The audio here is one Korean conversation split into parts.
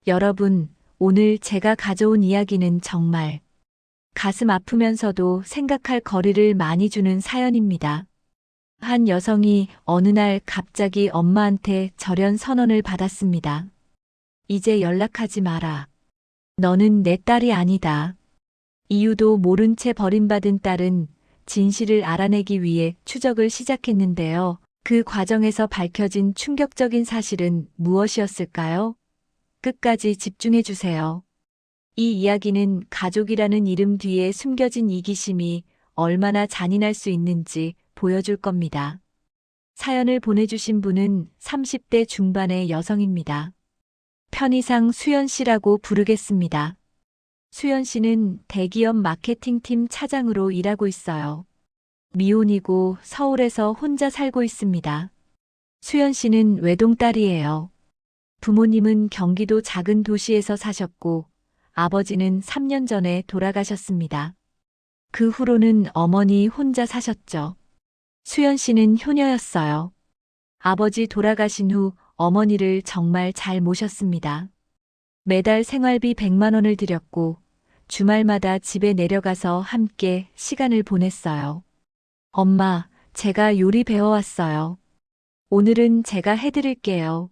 여러분, 오늘 제가 가져온 이야기는 정말 가슴 아프면서도 생각할 거리를 많이 주는 사연입니다. 한 여성이 어느 날 갑자기 엄마한테 절연 선언을 받았습니다. 이제 연락하지 마라. 너는 내 딸이 아니다. 이유도 모른 채 버림받은 딸은 진실을 알아내기 위해 추적을 시작했는데요. 그 과정에서 밝혀진 충격적인 사실은 무엇이었을까요? 끝까지 집중해 주세요. 이 이야기는 가족이라는 이름 뒤에 숨겨진 이기심이 얼마나 잔인할 수 있는지 보여줄 겁니다. 사연을 보내주신 분은 30대 중반의 여성입니다. 편의상 수연 씨라고 부르겠습니다. 수연 씨는 대기업 마케팅팀 차장으로 일하고 있어요. 미혼이고 서울에서 혼자 살고 있습니다. 수연 씨는 외동딸이에요. 부모님은 경기도 작은 도시에서 사셨고 아버지는 3년 전에 돌아가셨습니다. 그 후로는 어머니 혼자 사셨죠. 수연 씨는 효녀였어요. 아버지 돌아가신 후 어머니를 정말 잘 모셨습니다. 매달 생활비 100만 원을 드렸고 주말마다 집에 내려가서 함께 시간을 보냈어요. 엄마, 제가 요리 배워왔어요. 오늘은 제가 해드릴게요.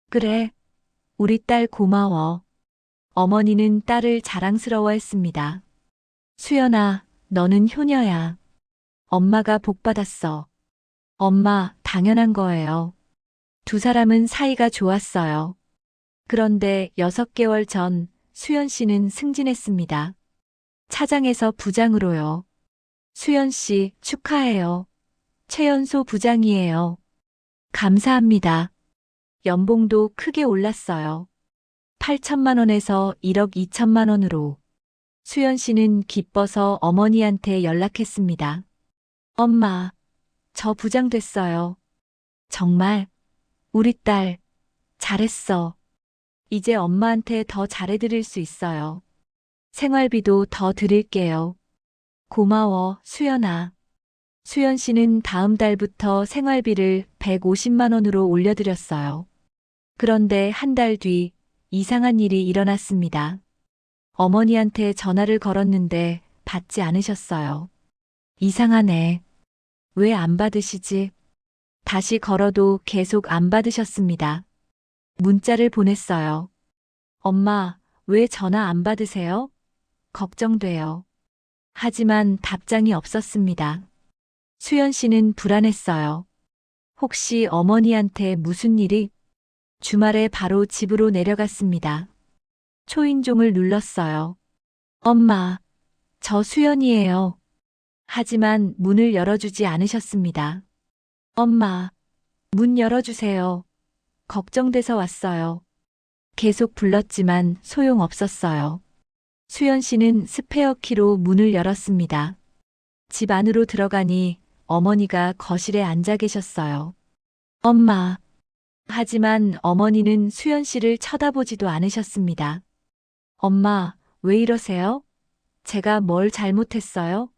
그래, 우리 딸 고마워. 어머니는 딸을 자랑스러워했습니다. 수연아, 너는 효녀야. 엄마가 복 받았어. 엄마, 당연한 거예요. 두 사람은 사이가 좋았어요. 그런데 6개월 전 수연 씨는 승진했습니다. 차장에서 부장으로요. 수연 씨, 축하해요. 최연소 부장이에요. 감사합니다. 연봉도 크게 올랐어요. 8천만 원에서 1억 2천만 원으로. 수연 씨는 기뻐서 어머니한테 연락했습니다. 엄마, 저 부장 됐어요. 정말? 우리 딸, 잘했어. 이제 엄마한테 더 잘해드릴 수 있어요. 생활비도 더 드릴게요. 고마워, 수연아. 수연 씨는 다음 달부터 생활비를 150만 원으로 올려드렸어요. 그런데 한 달 뒤 이상한 일이 일어났습니다. 어머니한테 전화를 걸었는데 받지 않으셨어요. 이상하네. 왜 안 받으시지? 다시 걸어도 계속 안 받으셨습니다. 문자를 보냈어요. 엄마, 왜 전화 안 받으세요? 걱정돼요. 하지만 답장이 없었습니다. 수연 씨는 불안했어요. 혹시 어머니한테 무슨 일이? 주말에 바로 집으로 내려갔습니다. 초인종을 눌렀어요. 엄마, 저 수연이에요. 하지만 문을 열어주지 않으셨습니다. 엄마, 문 열어주세요. 걱정돼서 왔어요. 계속 불렀지만 소용없었어요. 수연 씨는 스페어 키로 문을 열었습니다. 집 안으로 들어가니 어머니가 거실에 앉아 계셨어요. 엄마. 하지만 어머니는 수연 씨를 쳐다보지도 않으셨습니다. 엄마, 왜 이러세요? 제가 뭘 잘못했어요?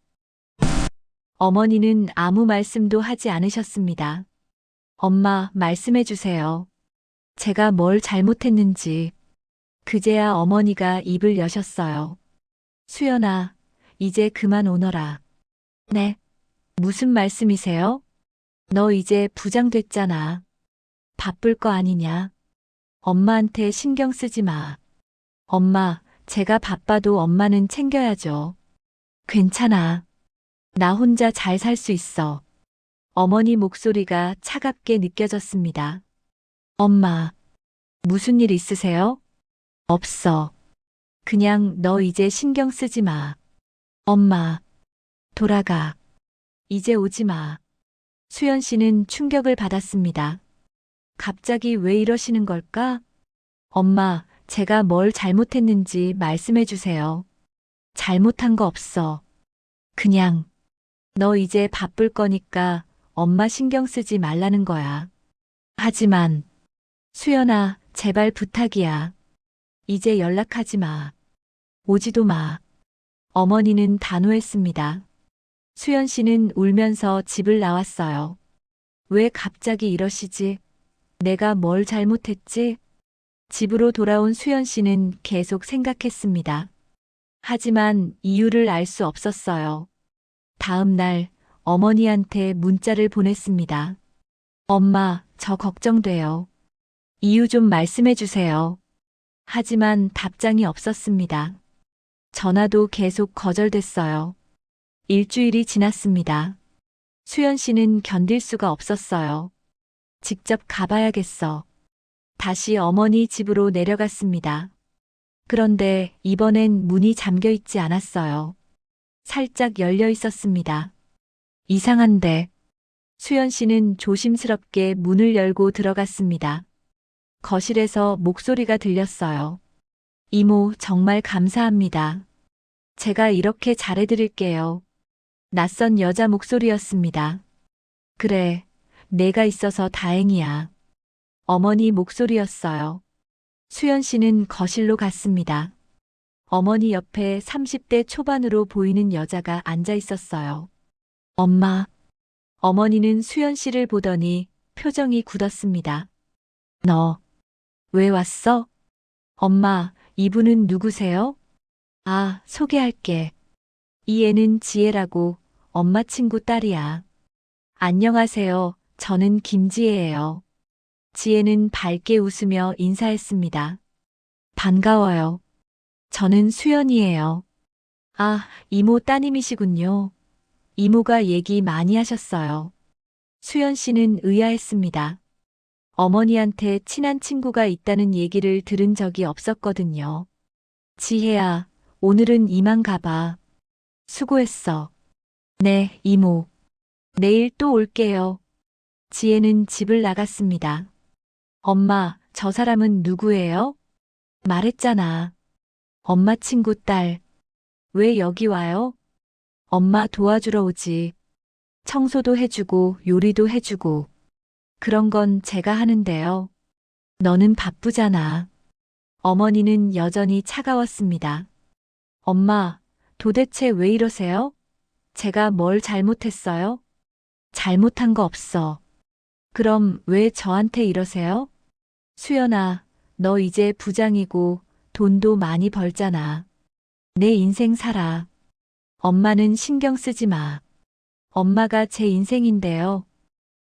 어머니는 아무 말씀도 하지 않으셨습니다. 엄마, 말씀해 주세요. 제가 뭘 잘못했는지. 그제야 어머니가 입을 여셨어요. 수연아, 이제 그만 오너라. 네. 무슨 말씀이세요? 너 이제 부장 됐잖아. 바쁠 거 아니냐? 엄마한테 신경 쓰지 마. 엄마, 제가 바빠도 엄마는 챙겨야죠. 괜찮아. 나 혼자 잘 살 수 있어. 어머니 목소리가 차갑게 느껴졌습니다. 엄마, 무슨 일 있으세요? 없어. 그냥 너 이제 신경 쓰지 마. 엄마, 돌아가. 이제 오지 마. 수연 씨는 충격을 받았습니다. 갑자기 왜 이러시는 걸까? 엄마, 제가 뭘 잘못했는지 말씀해 주세요. 잘못한 거 없어. 그냥, 너 이제 바쁠 거니까 엄마 신경 쓰지 말라는 거야. 하지만, 수연아, 제발 부탁이야. 이제 연락하지 마. 오지도 마. 어머니는 단호했습니다. 수연 씨는 울면서 집을 나왔어요. 왜 갑자기 이러시지? 내가 뭘 잘못했지? 집으로 돌아온 수연 씨는 계속 생각했습니다. 하지만 이유를 알 수 없었어요. 다음 날 어머니한테 문자를 보냈습니다. 엄마, 저 걱정돼요. 이유 좀 말씀해 주세요. 하지만 답장이 없었습니다. 전화도 계속 거절됐어요. 일주일이 지났습니다. 수연 씨는 견딜 수가 없었어요. 직접 가봐야겠어. 다시 어머니 집으로 내려갔습니다. 그런데 이번엔 문이 잠겨 있지 않았어요. 살짝 열려 있었습니다. 이상한데. 수연 씨는 조심스럽게 문을 열고 들어갔습니다. 거실에서 목소리가 들렸어요. 이모, 정말 감사합니다. 제가 이렇게 잘해드릴게요. 낯선 여자 목소리였습니다. 그래, 내가 있어서 다행이야. 어머니 목소리였어요. 수연 씨는 거실로 갔습니다. 어머니 옆에 30대 초반으로 보이는 여자가 앉아 있었어요. 엄마. 어머니는 수연 씨를 보더니 표정이 굳었습니다. 너, 왜 왔어? 엄마, 이분은 누구세요? 아, 소개할게. 이 애는 지혜라고 엄마 친구 딸이야. 안녕하세요. 저는 김지혜예요. 지혜는 밝게 웃으며 인사했습니다. 반가워요. 저는 수연이에요. 아, 이모 따님이시군요. 이모가 얘기 많이 하셨어요. 수연 씨는 의아했습니다. 어머니한테 친한 친구가 있다는 얘기를 들은 적이 없었거든요. 지혜야, 오늘은 이만 가봐. 수고했어. 네, 이모. 내일 또 올게요. 지혜는 집을 나갔습니다. 엄마, 저 사람은 누구예요? 말했잖아. 엄마 친구 딸. 왜 여기 와요? 엄마 도와주러 오지. 청소도 해주고 요리도 해주고. 그런 건 제가 하는데요. 너는 바쁘잖아. 어머니는 여전히 차가웠습니다. 엄마, 도대체 왜 이러세요? 제가 뭘 잘못했어요? 잘못한 거 없어. 그럼 왜 저한테 이러세요? 수연아, 너 이제 부장이고 돈도 많이 벌잖아. 내 인생 살아. 엄마는 신경 쓰지 마. 엄마가 제 인생인데요.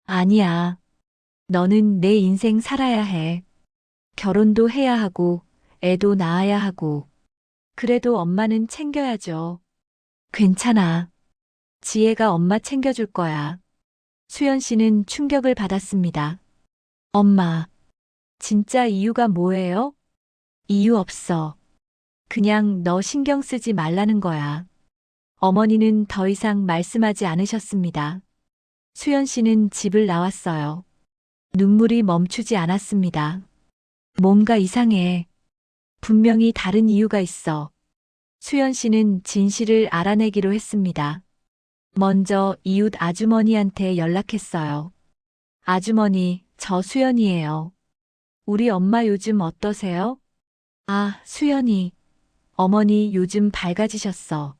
아니야. 너는 내 인생 살아야 해. 결혼도 해야 하고, 애도 낳아야 하고. 그래도 엄마는 챙겨야죠. 괜찮아. 지혜가 엄마 챙겨줄 거야. 수연 씨는 충격을 받았습니다. 엄마, 진짜 이유가 뭐예요? 이유 없어. 그냥 너 신경 쓰지 말라는 거야. 어머니는 더 이상 말씀하지 않으셨습니다. 수연 씨는 집을 나왔어요. 눈물이 멈추지 않았습니다. 뭔가 이상해. 분명히 다른 이유가 있어. 수연 씨는 진실을 알아내기로 했습니다. 먼저 이웃 아주머니한테 연락했어요. 아주머니, 저 수연이에요. 우리 엄마 요즘 어떠세요? 아, 수연이. 어머니 요즘 밝아지셨어.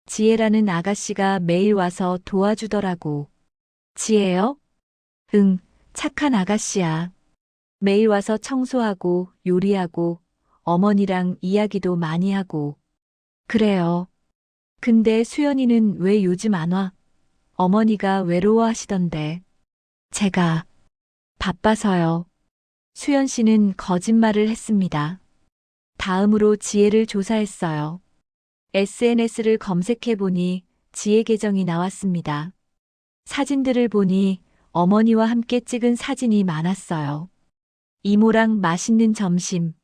지혜라는 아가씨가 매일 와서 도와주더라고. 지혜요? 응, 착한 아가씨야. 매일 와서 청소하고 요리하고 어머니랑 이야기도 많이 하고. 그래요. 근데 수연이는 왜 요즘 안 와? 어머니가 외로워하시던데. 제가 바빠서요. 수연 씨는 거짓말을 했습니다. 다음으로 지혜를 조사했어요. SNS를 검색해 보니 지혜 계정이 나왔습니다. 사진들을 보니 어머니와 함께 찍은 사진이 많았어요. 이모랑 맛있는 점심.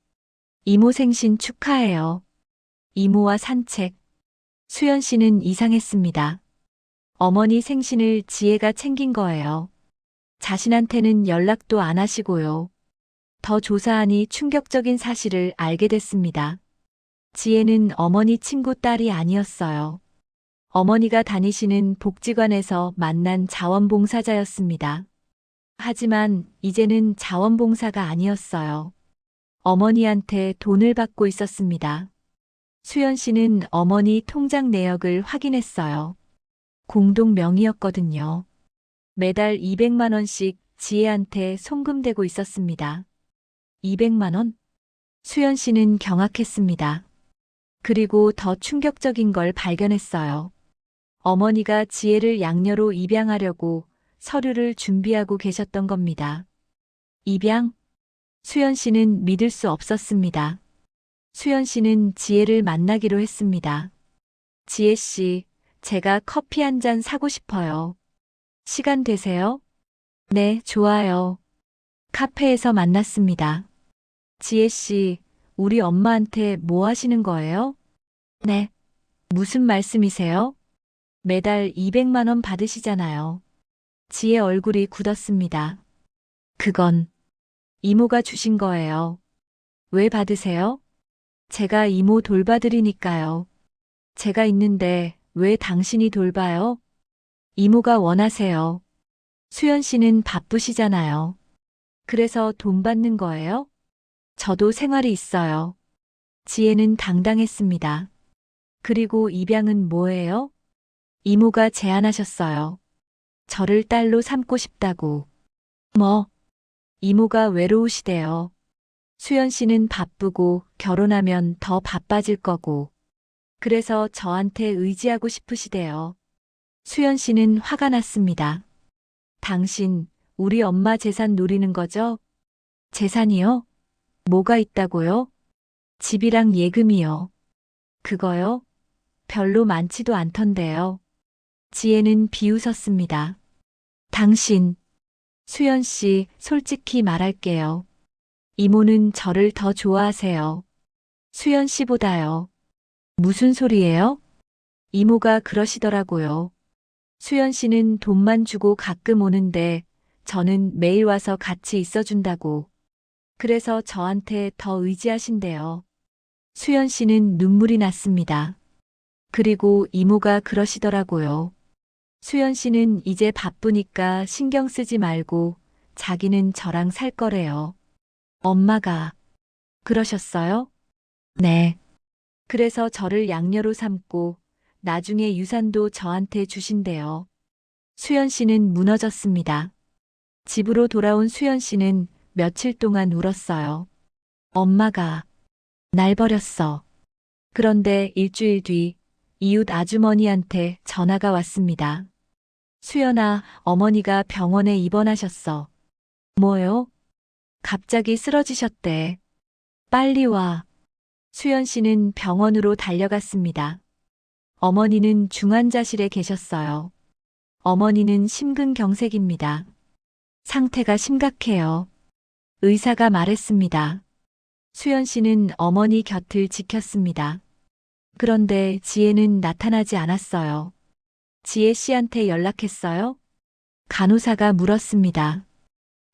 이모 생신 축하해요. 이모와 산책. 수연 씨는 이상했습니다. 어머니 생신을 지혜가 챙긴 거예요. 자신한테는 연락도 안 하시고요. 더 조사하니 충격적인 사실을 알게 됐습니다. 지혜는 어머니 친구 딸이 아니었어요. 어머니가 다니시는 복지관에서 만난 자원봉사자였습니다. 하지만 이제는 자원봉사가 아니었어요. 어머니한테 돈을 받고 있었습니다. 수연 씨는 어머니 통장 내역을 확인했어요. 공동 명의였거든요. 매달 200만 원씩 지혜한테 송금되고 있었습니다. 200만 원? 수연 씨는 경악했습니다. 그리고 더 충격적인 걸 발견했어요. 어머니가 지혜를 양녀로 입양하려고 서류를 준비하고 계셨던 겁니다. 입양? 수연 씨는 믿을 수 없었습니다. 수연 씨는 지혜를 만나기로 했습니다. 지혜 씨, 제가 커피 한 잔 사고 싶어요. 시간 되세요? 네, 좋아요. 카페에서 만났습니다. 지혜 씨, 우리 엄마한테 뭐 하시는 거예요? 네. 무슨 말씀이세요? 매달 200만 원 받으시잖아요. 지혜 얼굴이 굳었습니다. 그건 이모가 주신 거예요. 왜 받으세요? 제가 이모 돌봐드리니까요. 제가 있는데 왜 당신이 돌봐요? 이모가 원하세요. 수연 씨는 바쁘시잖아요. 그래서 돈 받는 거예요? 저도 생활이 있어요. 지혜는 당당했습니다. 그리고 입양은 뭐예요? 이모가 제안하셨어요. 저를 딸로 삼고 싶다고. 뭐? 이모가 외로우시대요. 수연 씨는 바쁘고 결혼하면 더 바빠질 거고. 그래서 저한테 의지하고 싶으시대요. 수연 씨는 화가 났습니다. 당신, 우리 엄마 재산 노리는 거죠? 재산이요? 뭐가 있다고요? 집이랑 예금이요. 그거요? 별로 많지도 않던데요. 지혜는 비웃었습니다. 당신, 수연 씨, 솔직히 말할게요. 이모는 저를 더 좋아하세요. 수연 씨보다요. 무슨 소리예요? 이모가 그러시더라고요. 수연 씨는 돈만 주고 가끔 오는데 저는 매일 와서 같이 있어준다고. 그래서 저한테 더 의지하신대요. 수연 씨는 눈물이 났습니다. 그리고 이모가 그러시더라고요. 수연 씨는 이제 바쁘니까 신경 쓰지 말고 자기는 저랑 살 거래요. 엄마가 그러셨어요? 네. 그래서 저를 양녀로 삼고 나중에 유산도 저한테 주신대요. 수연 씨는 무너졌습니다. 집으로 돌아온 수연 씨는 며칠 동안 울었어요. 엄마가 날 버렸어. 그런데 일주일 뒤 이웃 아주머니한테 전화가 왔습니다. 수연아, 어머니가 병원에 입원하셨어. 뭐요? 갑자기 쓰러지셨대. 빨리 와. 수연 씨는 병원으로 달려갔습니다. 어머니는 중환자실에 계셨어요. 어머니는 심근경색입니다. 상태가 심각해요. 의사가 말했습니다. 수연 씨는 어머니 곁을 지켰습니다. 그런데 지혜는 나타나지 않았어요. 지혜 씨한테 연락했어요? 간호사가 물었습니다.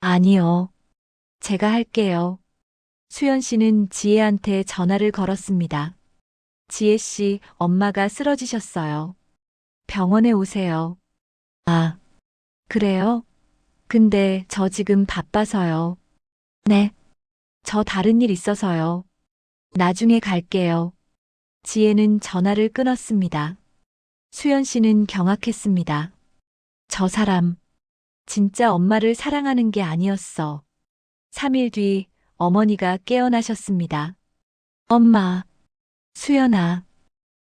아니요. 제가 할게요. 수연 씨는 지혜한테 전화를 걸었습니다. 지혜 씨, 엄마가 쓰러지셨어요. 병원에 오세요. 아, 그래요? 근데 저 지금 바빠서요. 네. 저 다른 일 있어서요. 나중에 갈게요. 지혜는 전화를 끊었습니다. 수연 씨는 경악했습니다. 저 사람, 진짜 엄마를 사랑하는 게 아니었어. 3일 뒤 어머니가 깨어나셨습니다. 엄마, 수연아,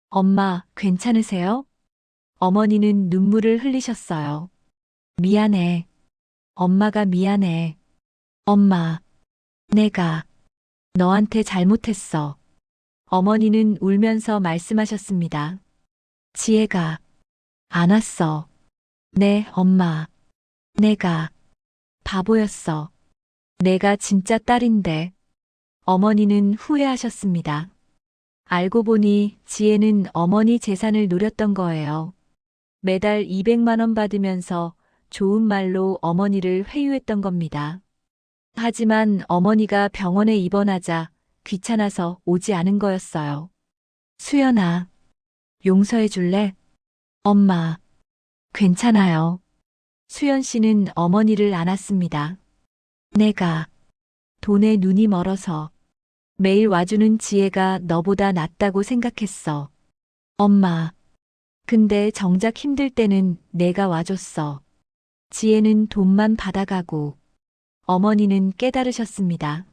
엄마, 괜찮으세요? 어머니는 눈물을 흘리셨어요. 미안해. 엄마가 미안해. 엄마, 내가 너한테 잘못했어. 어머니는 울면서 말씀하셨습니다. 지혜가 안 왔어. 네, 엄마. 내가 바보였어. 내가 진짜 딸인데. 어머니는 후회하셨습니다. 알고 보니 지혜는 어머니 재산을 노렸던 거예요. 매달 200만 원 받으면서 좋은 말로 어머니를 회유했던 겁니다. 하지만 어머니가 병원에 입원하자 귀찮아서 오지 않은 거였어요. 수연아, 용서해 줄래? 엄마, 괜찮아요. 수연 씨는 어머니를 안았습니다. 내가 돈에 눈이 멀어서 매일 와주는 지혜가 너보다 낫다고 생각했어. 엄마, 근데 정작 힘들 때는 내가 와줬어. 지혜는 돈만 받아가고 어머니는 깨달으셨습니다.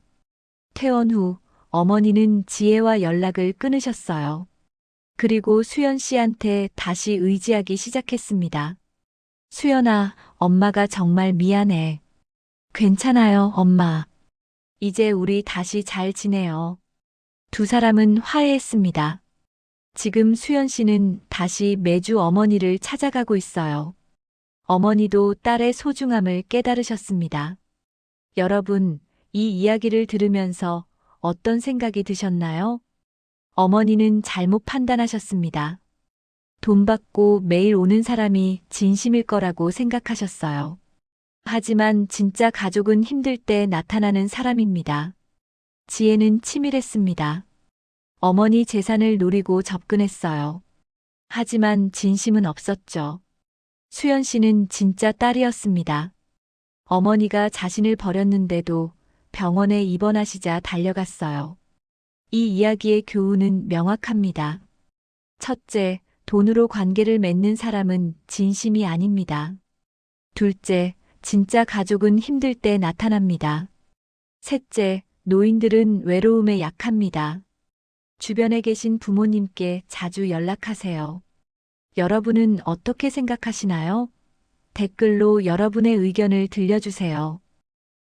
퇴원 후 어머니는 지혜와 연락을 끊으셨어요. 그리고 수연 씨한테 다시 의지하기 시작했습니다. 수연아, 엄마가 정말 미안해. 괜찮아요, 엄마. 이제 우리 다시 잘 지내요. 두 사람은 화해했습니다. 지금 수연 씨는 다시 매주 어머니를 찾아가고 있어요. 어머니도 딸의 소중함을 깨달으셨습니다. 여러분, 이 이야기를 들으면서 어떤 생각이 드셨나요? 어머니는 잘못 판단하셨습니다. 돈 받고 매일 오는 사람이 진심일 거라고 생각하셨어요. 하지만 진짜 가족은 힘들 때 나타나는 사람입니다. 지혜는 치밀했습니다. 어머니 재산을 노리고 접근했어요. 하지만 진심은 없었죠. 수연 씨는 진짜 딸이었습니다. 어머니가 자신을 버렸는데도 병원에 입원하시자 달려갔어요. 이 이야기의 교훈은 명확합니다. 첫째, 돈으로 관계를 맺는 사람은 진심이 아닙니다. 둘째, 진짜 가족은 힘들 때 나타납니다. 셋째, 노인들은 외로움에 약합니다. 주변에 계신 부모님께 자주 연락하세요. 여러분은 어떻게 생각하시나요? 댓글로 여러분의 의견을 들려주세요.